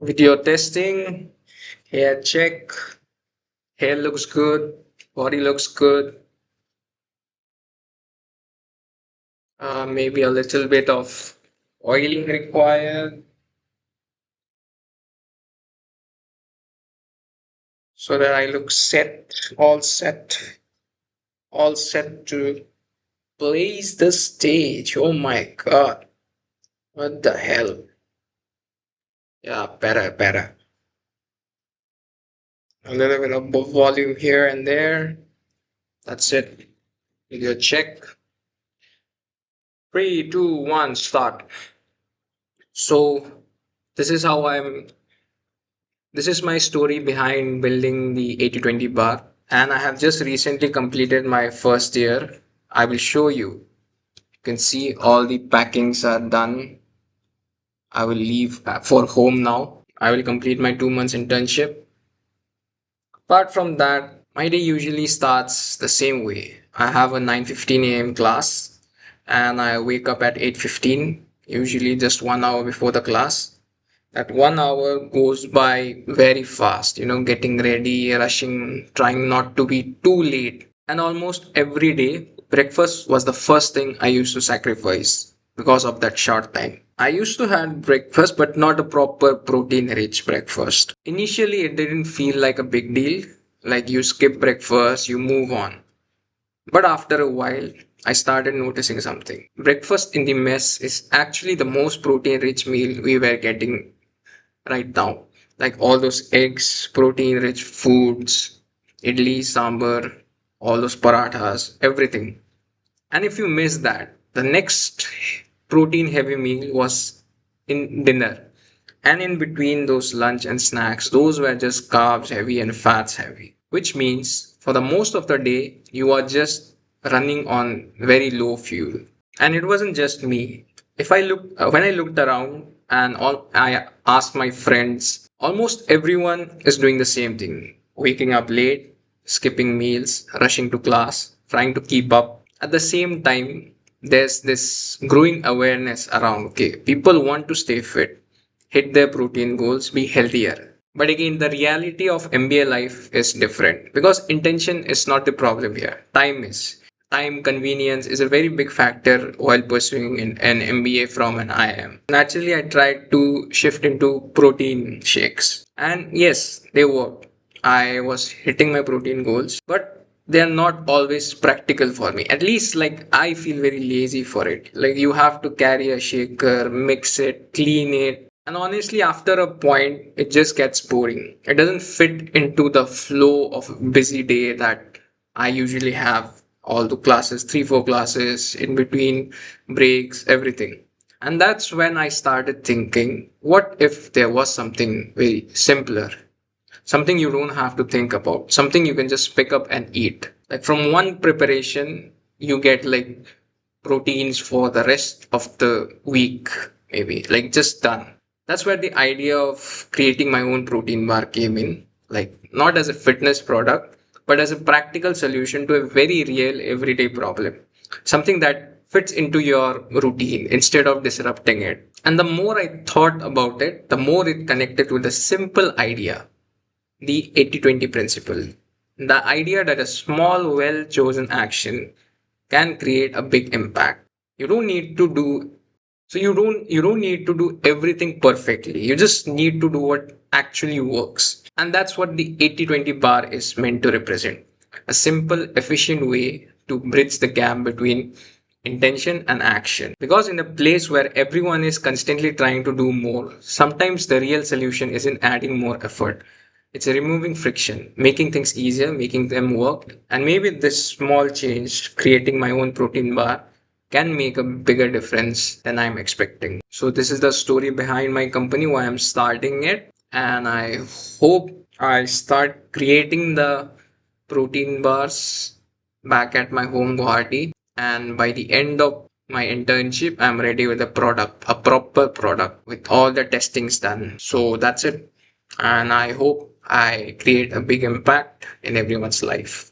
Video testing, hair check, hair looks good, body looks good, maybe a little bit of oiling required so that I look all set to blaze the stage. Oh my god, what the hell? Yeah, better. A little bit of volume here and there. That's it. Video check. Three, two, one, start. So this is how I'm this is my story behind building the 80/20 bar, and I have just recently completed my first year. I will show you. You can see all the packings are done. I will leave for home now. I will complete my 2 months internship. Apart from that, my day usually starts the same way. I have a 9:15 a.m. class and I wake up at 8:15, usually just 1 hour before the class. That 1 hour goes by very fast, getting ready, rushing, trying not to be too late. And almost every day, breakfast was the first thing I used to sacrifice because of that short time. I used to have breakfast, but not a proper protein rich breakfast. Initially, it didn't feel like a big deal, like you skip breakfast, you move on. But after a while, I started noticing something. Breakfast in the mess is actually the most protein rich meal we were getting right now. Like all those eggs, protein rich foods, idli, sambar, all those parathas, everything. And if you miss that, the next protein heavy meal was in dinner. And in between those lunch and snacks, those were just carbs heavy and fats heavy. Which means for the most of the day, you are just running on very low fuel. And it wasn't just me. If I look When I looked around and all I asked my friends, almost everyone is doing the same thing. Waking up late, skipping meals, rushing to class, trying to keep up. At the same time, there's this growing awareness around, okay, people want to stay fit, hit their protein goals, be healthier. But again, the reality of MBA life is different because intention is not the problem here. Time is. Time convenience is a very big factor while pursuing an MBA from an IIM. Naturally, I tried to shift into protein shakes. And yes, they worked. I was hitting my protein goals, but they are not always practical for me. At least, like, I feel very lazy for it. Like, you have to carry a shaker, mix it, clean it, and honestly, after a point, it just gets boring. It doesn't fit into the flow of a busy day that I usually have. All the classes, three, four classes, in between breaks, everything. And that's when I started thinking, what if there was something very simpler? Something you don't have to think about, something you can just pick up and eat. Like from one preparation, you get like proteins for the rest of the week, maybe like just done. That's where the idea of creating my own protein bar came in, like not as a fitness product, but as a practical solution to a very real everyday problem, something that fits into your routine instead of disrupting it. And the more I thought about it, the more it connected with a simple idea, the 80/20 principle. The idea that a small, well chosen action can create a big impact. You don't need to do you don't need to do everything perfectly. You just need to do what actually works. And that's what the 80/20 bar is meant to represent. A simple, efficient way to bridge the gap between intention and action. Because in a place where everyone is constantly trying to do more, sometimes the real solution isn't adding more effort. It's removing friction, making things easier, making them work. And maybe this small change, creating my own protein bar, can make a bigger difference than I'm expecting. So, this is the story behind my company, why I'm starting it. And I hope I start creating the protein bars back at my home Guwahati. And by the end of my internship, I'm ready with a product, a proper product with all the testings done. So that's it. And I hope I create a big impact in everyone's life.